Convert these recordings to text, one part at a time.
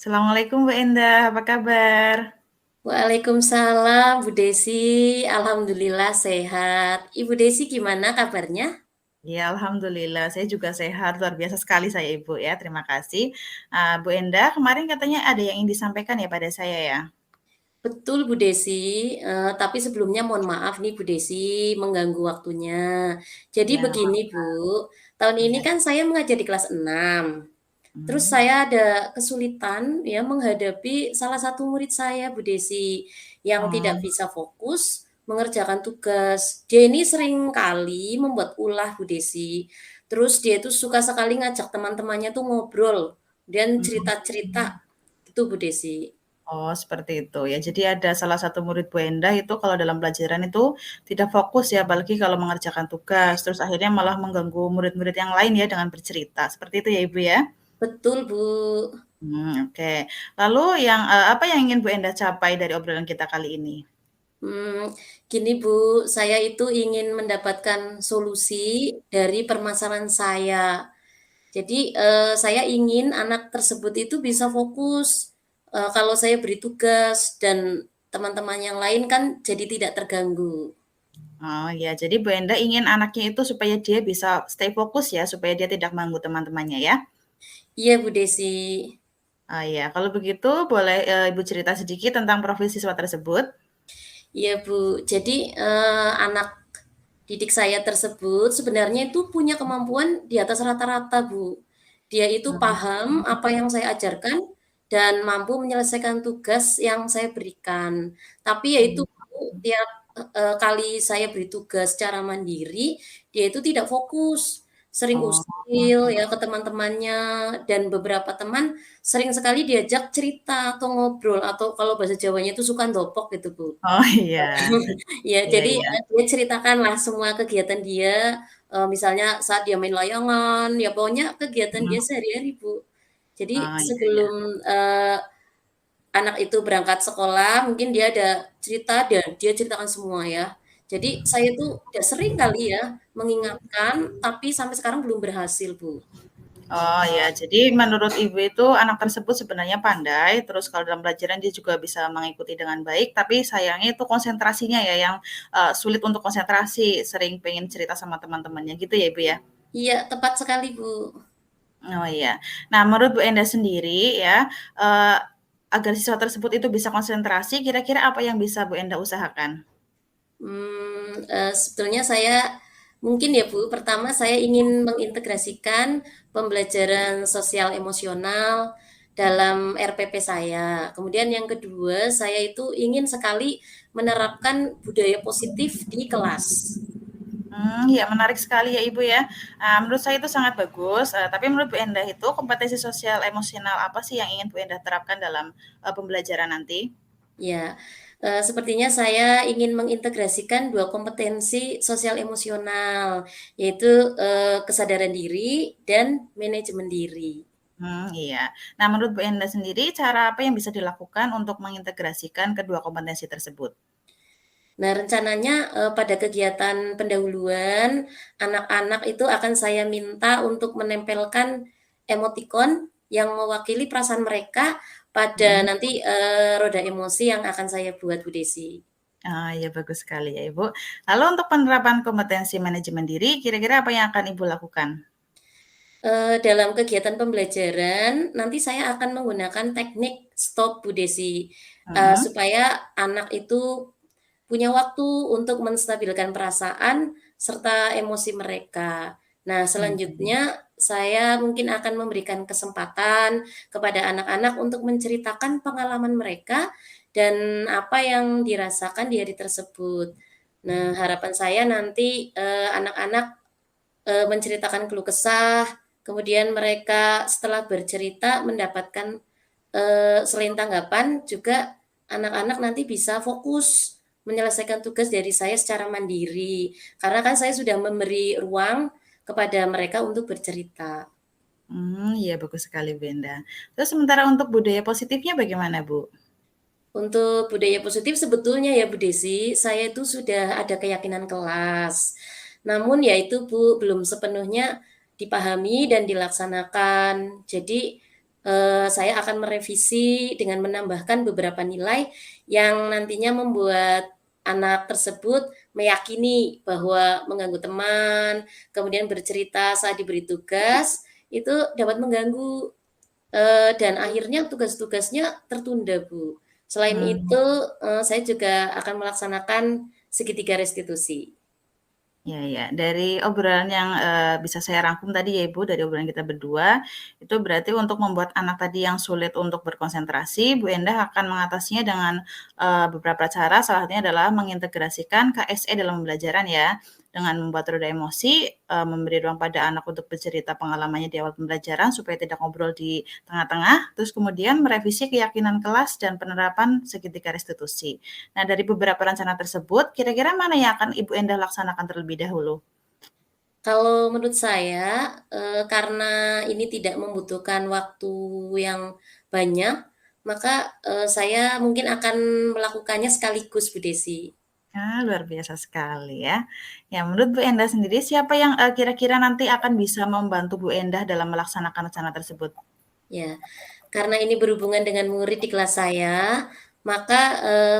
Assalamualaikum Bu Endah, apa kabar? Waalaikumsalam Bu Desi, alhamdulillah sehat. Ibu Desi gimana kabarnya? Ya, alhamdulillah, saya juga sehat. Luar biasa sekali saya Ibu ya, terima kasih. Bu Endah, kemarin katanya ada yang ingin disampaikan ya pada saya ya? Betul Bu Desi, tapi sebelumnya mohon maaf nih Bu Desi mengganggu waktunya. Jadi Ya, begini Bu, tahun ini ya. kan saya mengajar di kelas 6. Terus Hmm. saya ada kesulitan ya menghadapi salah satu murid saya Bu Desi yang Oh, tidak bisa fokus mengerjakan tugas. Dia ini sering kali membuat ulah Bu Desi. Terus dia itu suka sekali ngajak teman-temannya tuh ngobrol dan hmm. cerita-cerita gitu Bu Desi. Oh, seperti itu ya. Jadi ada salah satu murid Bu Endah itu kalau dalam pelajaran itu tidak fokus ya, apalagi kalau mengerjakan tugas. Terus akhirnya malah mengganggu murid-murid yang lain ya dengan bercerita. Seperti itu ya Ibu ya? Betul Bu. Oke. Lalu apa yang ingin Bu Endah capai dari obrolan kita kali ini? Hmm, Gini Bu, saya itu ingin mendapatkan solusi dari permasalahan saya. Jadi, saya ingin anak tersebut itu bisa fokus, kalau saya beri tugas dan teman-teman yang lain kan jadi tidak terganggu. Oh ya, jadi Bu Enda ingin anaknya itu supaya dia bisa stay fokus ya, supaya dia tidak mengganggu teman-temannya ya? Iya Bu Desi. Oh ya, kalau begitu boleh Ibu cerita sedikit tentang profil siswa tersebut? Iya Bu. Jadi, anak didik saya tersebut sebenarnya itu punya kemampuan di atas rata-rata Bu. Dia itu Hmm. paham apa yang saya ajarkan dan mampu menyelesaikan tugas yang saya berikan. Tapi ya itu Bu, tiap, kali saya beri tugas secara mandiri, dia itu tidak fokus, sering Oh, usil ya ke teman-temannya dan beberapa teman sering sekali diajak cerita atau ngobrol atau kalau bahasa Jawanya itu suka ndopok gitu Bu. oh iya, Ya, iya jadi, iya. dia ceritakanlah semua kegiatan dia, misalnya saat dia main layangan, ya pokoknya kegiatan dia Hmm. sehari-hari, Bu. Jadi Oh iya iya. sebelum, anak itu berangkat sekolah, mungkin dia ada cerita dan dia ceritakan semua ya. Jadi saya tuh udah sering kali ya mengingatkan, tapi sampai sekarang belum berhasil, Bu. Oh ya, jadi menurut Ibu itu anak tersebut sebenarnya pandai, terus kalau dalam pelajaran dia juga bisa mengikuti dengan baik, tapi sayangnya itu konsentrasinya ya yang sulit untuk konsentrasi, sering pengen cerita sama teman-temannya gitu ya Ibu ya? Iya, tepat sekali, Bu. Oh iya. Nah, menurut Bu Enda sendiri ya, eee, agar siswa tersebut itu bisa konsentrasi, kira-kira apa yang bisa Bu Enda usahakan? Sebetulnya saya mungkin ya Bu, pertama saya ingin mengintegrasikan pembelajaran sosial emosional dalam RPP saya. Kemudian yang kedua, saya itu ingin sekali menerapkan budaya positif di kelas. Ya menarik sekali ya Ibu ya. Menurut saya itu sangat bagus, tapi menurut Bu Enda itu kompetensi sosial emosional apa sih yang ingin Bu Enda terapkan dalam, pembelajaran nanti? Ya, sepertinya saya ingin mengintegrasikan 2 kompetensi sosial emosional, yaitu, kesadaran diri dan manajemen diri. Iya. Nah, menurut Bu Enda sendiri, cara apa yang bisa dilakukan untuk mengintegrasikan kedua kompetensi tersebut? Nah, rencananya, pada kegiatan pendahuluan, anak-anak itu akan saya minta untuk menempelkan emotikon yang mewakili perasaan mereka pada Mhm. nanti, roda emosi yang akan saya buat, Bu Desi. Oh, iya bagus sekali ya, Ibu. Lalu untuk penerapan kompetensi manajemen diri, kira-kira apa yang akan Ibu lakukan? Dalam kegiatan pembelajaran, nanti saya akan menggunakan teknik stop, Bu Desi, Mhm. supaya anak itu punya waktu untuk menstabilkan perasaan serta emosi mereka. Nah, Mhm. selanjutnya saya mungkin akan memberikan kesempatan kepada anak-anak untuk menceritakan pengalaman mereka dan apa yang dirasakan di hari tersebut. Nah, harapan saya nanti, anak-anak, menceritakan keluh kesah, kemudian mereka setelah bercerita mendapatkan, selain tanggapan juga anak-anak nanti bisa fokus menyelesaikan tugas dari saya secara mandiri, karena kan saya sudah memberi ruang kepada mereka untuk bercerita. Iya bagus sekali Bu Enda. Terus sementara untuk budaya positifnya bagaimana, Bu? Untuk budaya positif sebetulnya ya Bu Desi, saya itu sudah ada keyakinan kelas. Namun ya itu Bu, belum sepenuhnya dipahami dan dilaksanakan. Jadi Saya akan merevisi dengan menambahkan beberapa nilai yang nantinya membuat anak tersebut meyakini bahwa mengganggu teman, kemudian bercerita saat diberi tugas, itu dapat mengganggu, dan akhirnya tugas-tugasnya tertunda, Bu. Selain Mmm. itu, saya juga akan melaksanakan segitiga restitusi. Iya iya. Dari obrolan yang, bisa saya rangkum tadi ya Ibu, dari obrolan kita berdua, itu berarti untuk membuat anak tadi yang sulit untuk berkonsentrasi, Bu Endah akan mengatasinya dengan, beberapa cara, salah satunya adalah mengintegrasikan KSE dalam pembelajaran ya, dengan membuat roda emosi, memberi ruang pada anak untuk bercerita pengalamannya di awal pembelajaran supaya tidak ngobrol di tengah-tengah, terus kemudian merevisi keyakinan kelas dan penerapan segitiga restitusi. Nah, dari beberapa rencana tersebut, kira-kira mana yang akan Ibu Endah laksanakan terlebih dahulu? Kalau menurut saya, karena ini tidak membutuhkan waktu yang banyak, maka, saya mungkin akan melakukannya sekaligus, Bu Desi. Ah, luar biasa sekali ya. Ya, menurut Bu Endah sendiri, siapa yang kira-kira nanti akan bisa membantu Bu Endah dalam melaksanakan rencana tersebut? Ya, karena ini berhubungan dengan murid di kelas saya, maka,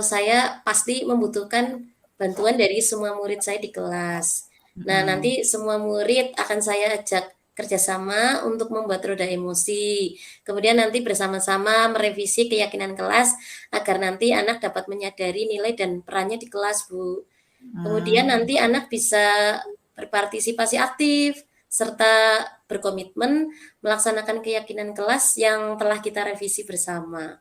saya pasti membutuhkan bantuan dari semua murid saya di kelas. Nah, Mhm. nanti semua murid akan saya ajak kerjasama untuk membuat roda emosi. Kemudian nanti bersama-sama merevisi keyakinan kelas agar nanti anak dapat menyadari nilai dan perannya di kelas, Bu. Kemudian Mmm, nanti anak bisa berpartisipasi aktif serta berkomitmen melaksanakan keyakinan kelas yang telah kita revisi bersama.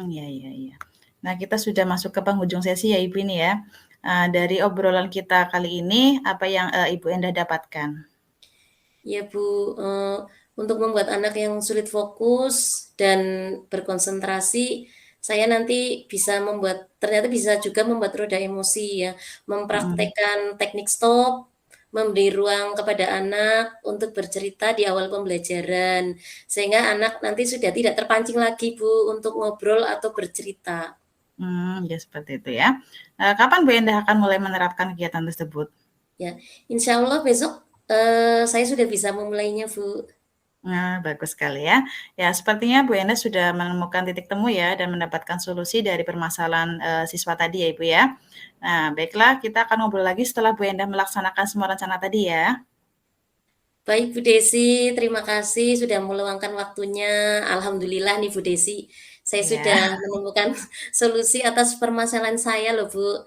iya iya iya. Nah, kita sudah masuk ke penghujung sesi ya Ibu ini ya. Dari obrolan kita kali ini, apa yang, Ibu Endah dapatkan? Ya Bu, untuk membuat anak yang sulit fokus dan berkonsentrasi, saya nanti bisa ternyata bisa juga membuat roda emosi ya, Mhm. mempraktekkan teknik stop, memberi ruang kepada anak untuk bercerita di awal pembelajaran, sehingga anak nanti sudah tidak terpancing lagi Bu untuk ngobrol atau bercerita. Ya seperti itu ya. Kapan Bu Endah akan mulai menerapkan kegiatan tersebut? Ya, insya Allah besok, saya sudah bisa memulainya Bu. Nah, bagus sekali ya. Ya, sepertinya Bu Enda sudah menemukan titik temu ya dan mendapatkan solusi dari permasalahan, siswa tadi ya, Ibu, ya. Nah, baiklah kita akan ngobrol lagi setelah Bu Enda melaksanakan semua rencana tadi ya. Baik Bu Desi, terima kasih sudah meluangkan waktunya. Alhamdulillah nih Bu Desi, saya Iya, sudah menemukan solusi atas permasalahan saya loh Bu,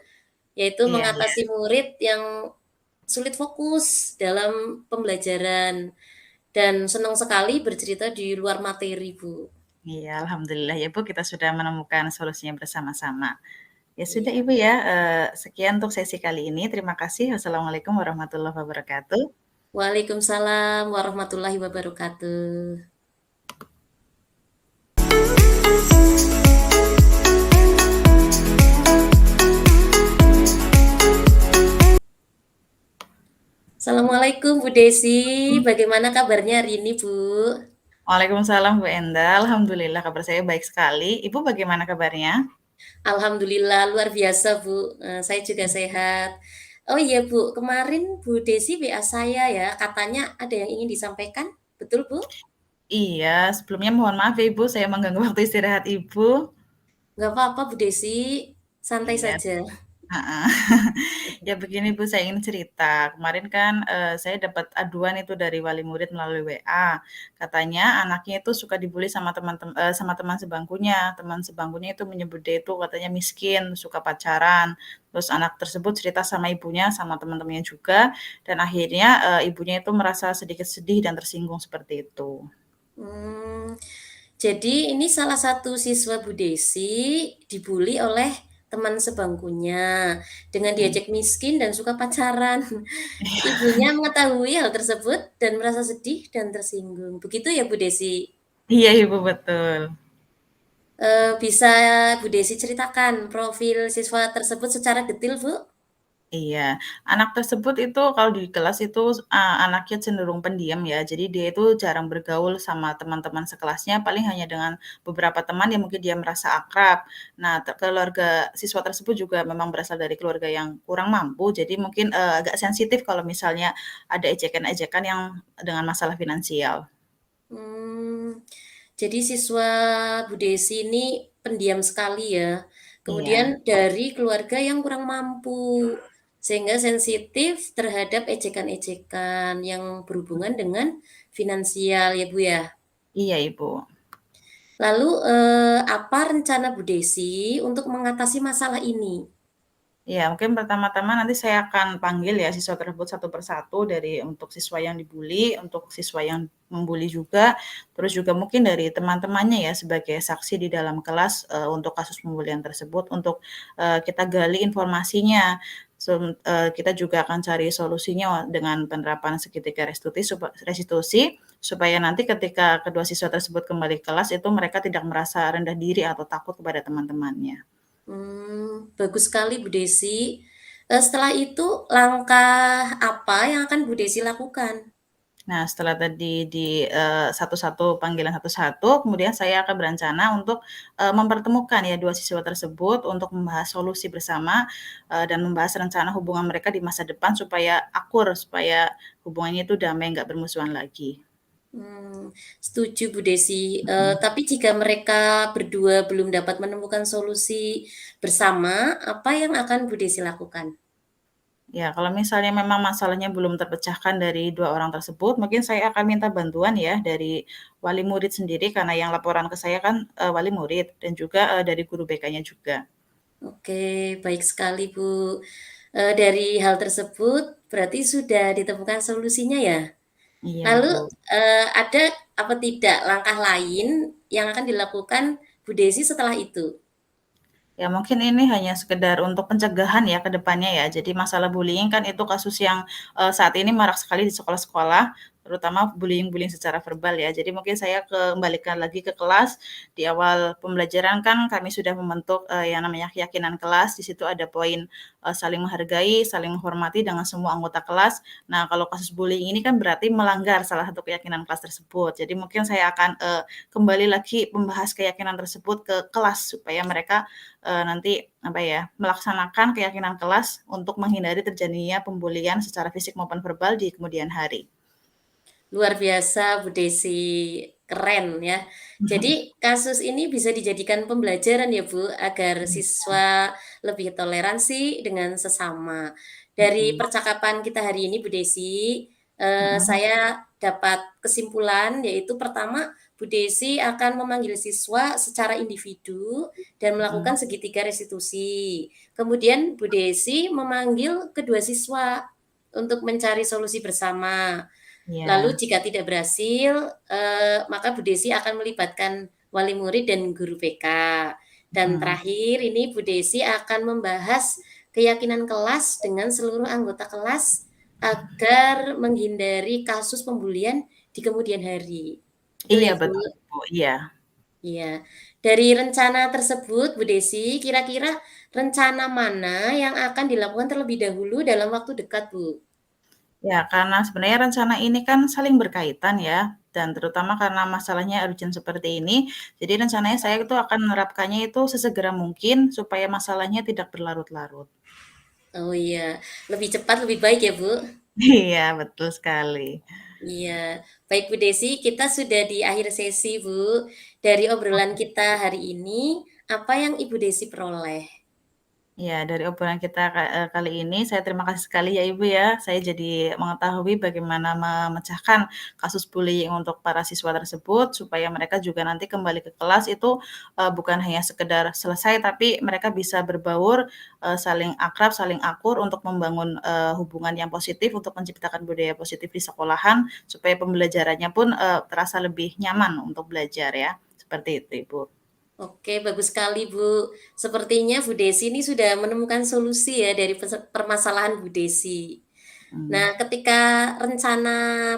yaitu iya iya. mengatasi murid yang sulit fokus dalam pembelajaran dan senang sekali bercerita di luar materi Bu. Iya, alhamdulillah ya, Bu, kita sudah menemukan solusinya bersama-sama. Ya sudah Iya. Ibu ya, sekian untuk sesi kali ini. Terima kasih. Wassalamualaikum warahmatullahi wabarakatuh. Waalaikumsalam warahmatullahi wabarakatuh. Assalamualaikum Bu Desi, bagaimana kabarnya hari ini Bu? Waalaikumsalam Bu Enda, alhamdulillah kabar saya baik sekali. Ibu bagaimana kabarnya? Alhamdulillah luar biasa Bu, saya juga sehat. Oh iya Bu, kemarin Bu Desi WA saya ya, katanya ada yang ingin disampaikan, betul Bu? Iya, sebelumnya mohon maaf ya Ibu, saya mengganggu waktu istirahat Ibu. Nggak apa-apa Bu Desi, santai Iya, saja. heeh. Ya begini Bu, saya ingin cerita. Kemarin kan, saya dapat aduan itu dari wali murid melalui WA. Katanya anaknya itu suka dibully sama teman sebangkunya. Teman sebangkunya itu menyebut dia itu katanya miskin, suka pacaran. Terus anak tersebut cerita sama ibunya, sama teman-temannya juga, dan akhirnya, ibunya itu merasa sedikit sedih dan tersinggung seperti itu. Mmm, jadi ini salah satu siswa Bu Desi dibully oleh teman sebangkunya, dengan Mhm. diajak miskin dan suka pacaran. Ibunya mengetahui hal tersebut dan merasa sedih dan tersinggung, begitu ya Bu Desi? Iya Ibu, betul. Bisa Bu Desi ceritakan profil siswa tersebut secara detail, Bu? Iya, anak tersebut itu kalau di kelas itu, anaknya cenderung pendiam ya, jadi dia itu jarang bergaul sama teman-teman sekelasnya, paling hanya dengan beberapa teman yang mungkin dia merasa akrab. Nah, keluarga siswa tersebut juga memang berasal dari keluarga yang kurang mampu, jadi mungkin, agak sensitif kalau misalnya ada ejekan-ejekan yang dengan masalah finansial. Mmm. Jadi siswa Bu Desi ini pendiam sekali ya. Iya. Kemudian dari keluarga yang kurang mampu, sehingga sensitif terhadap ejekan-ejekan yang berhubungan dengan finansial ya Bu ya. Iya, Ibu. Lalu, apa rencana Bu Desi untuk mengatasi masalah ini? Ya, mungkin pertama-tama nanti saya akan panggil ya siswa tersebut satu persatu dari untuk siswa yang dibully, untuk siswa yang membuli juga, terus juga mungkin dari teman-temannya ya sebagai saksi di dalam kelas untuk kasus pembulian tersebut untuk kita gali informasinya. Kita juga akan cari solusinya dengan penerapan segitiga restitusi supaya nanti ketika kedua siswa tersebut kembali ke kelas itu mereka tidak merasa rendah diri atau takut kepada teman-temannya. Bagus sekali Bu Desi. Setelah itu langkah apa yang akan Bu Desi lakukan? Nah, setelah tadi satu-satu panggilan satu-satu, kemudian saya akan berencana untuk, mempertemukan ya 2 siswa tersebut untuk membahas solusi bersama, dan membahas rencana hubungan mereka di masa depan supaya akur, supaya hubungannya itu damai, nggak bermusuhan lagi. Mmm, Setuju Bu Desi, Mhm. tapi jika mereka berdua belum dapat menemukan solusi bersama, apa yang akan Bu Desi lakukan? Ya, kalau misalnya memang masalahnya belum terpecahkan dari 2 orang tersebut, mungkin saya akan minta bantuan ya dari wali murid sendiri karena yang laporan ke saya kan, wali murid dan juga, dari guru BK-nya juga. Oke, baik sekali Bu. Dari hal tersebut berarti sudah ditemukan solusinya ya? Iya, Lalu, Ibu. ada apa tidak langkah lain yang akan dilakukan Bu Desi setelah itu? Ya mungkin ini hanya sekedar untuk pencegahan ya ke depannya ya. Jadi masalah bullying kan itu kasus yang, saat ini marak sekali di sekolah-sekolah, terutama bullying-bullying secara verbal ya. Jadi mungkin saya kembalikan lagi ke kelas, di awal pembelajaran kan kami sudah membentuk, yang namanya keyakinan kelas, di situ ada poin, saling menghargai, saling menghormati dengan semua anggota kelas. Nah kalau kasus bullying ini kan berarti melanggar salah satu keyakinan kelas tersebut. Jadi mungkin saya akan, kembali lagi membahas keyakinan tersebut ke kelas supaya mereka nanti apa ya, melaksanakan keyakinan kelas untuk menghindari terjadinya pembulian secara fisik maupun verbal di kemudian hari. Luar biasa Bu Desi, keren ya. Jadi kasus ini bisa dijadikan pembelajaran ya Bu, agar siswa lebih toleransi dengan sesama. Dari Mhm, percakapan kita hari ini Bu Desi, mhm, saya dapat kesimpulan yaitu pertama, Bu Desi akan memanggil siswa secara individu dan mhm. melakukan segitiga restitusi. Kemudian Bu Desi memanggil kedua siswa untuk mencari solusi bersama. Lalu Iya, jika tidak berhasil, maka Bu Desi akan melibatkan wali murid dan guru BK. Dan mhm, terakhir ini Bu Desi akan membahas keyakinan kelas dengan seluruh anggota kelas agar menghindari kasus pembulian di kemudian hari. Betul iya ya, Bu? betul Ibu, iya. Iya. Dari rencana tersebut Bu Desi, kira-kira rencana mana yang akan dilakukan terlebih dahulu dalam waktu dekat, Bu? Ya karena sebenarnya rencana ini kan saling berkaitan ya, dan terutama karena masalahnya urgent seperti ini, jadi rencananya saya itu akan menerapkannya itu sesegera mungkin supaya masalahnya tidak berlarut-larut. Oh iya, lebih cepat lebih baik ya, Bu? Iya, betul sekali. Iya, baik Bu Desi, kita sudah di akhir sesi Bu. Dari obrolan kita hari ini, apa yang Ibu Desi peroleh? Ya, dari obrolan kita kali ini, saya terima kasih sekali ya Ibu ya. Saya jadi mengetahui bagaimana memecahkan kasus bullying untuk para siswa tersebut, supaya mereka juga nanti kembali ke kelas itu, bukan hanya sekedar selesai, tapi mereka bisa berbaur, saling akrab, saling akur untuk membangun, hubungan yang positif, untuk menciptakan budaya positif di sekolahan, supaya pembelajarannya pun, terasa lebih nyaman untuk belajar ya. Seperti itu Ibu. Oke, bagus sekali Bu. Sepertinya Bu Desi ini sudah menemukan solusi ya dari permasalahan Bu Desi. Nah, Mmm. ketika rencana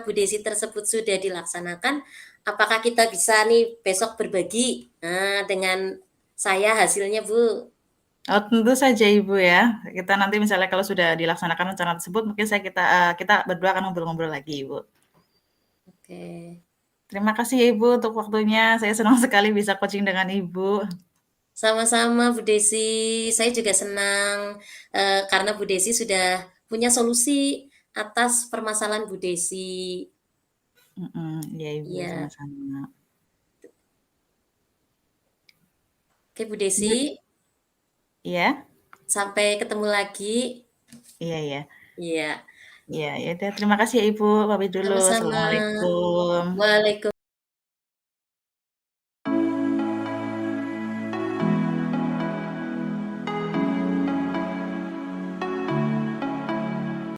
Bu Desi tersebut sudah dilaksanakan, apakah kita bisa nih besok berbagi, dengan saya hasilnya Bu? Oh, tentu saja Ibu ya. Kita nanti misalnya kalau sudah dilaksanakan rencana tersebut, mungkin kita berdua akan ngobrol-ngobrol lagi, Ibu. Oke. Terima kasih ya Ibu untuk waktunya. Saya senang sekali bisa coaching dengan Ibu. Sama-sama Bu Desi, saya juga senang, karena Bu Desi sudah punya solusi atas permasalahan Bu Desi. Mhm, iya Ibu, Iya, sama-sama. Oke, Bu Desi, Iya? sampai ketemu lagi. Iya iya. Iya, Iya, ya udah terima kasih ya Ibu, pamit dulu. sama-sama. Assalamualaikum. Waalaikum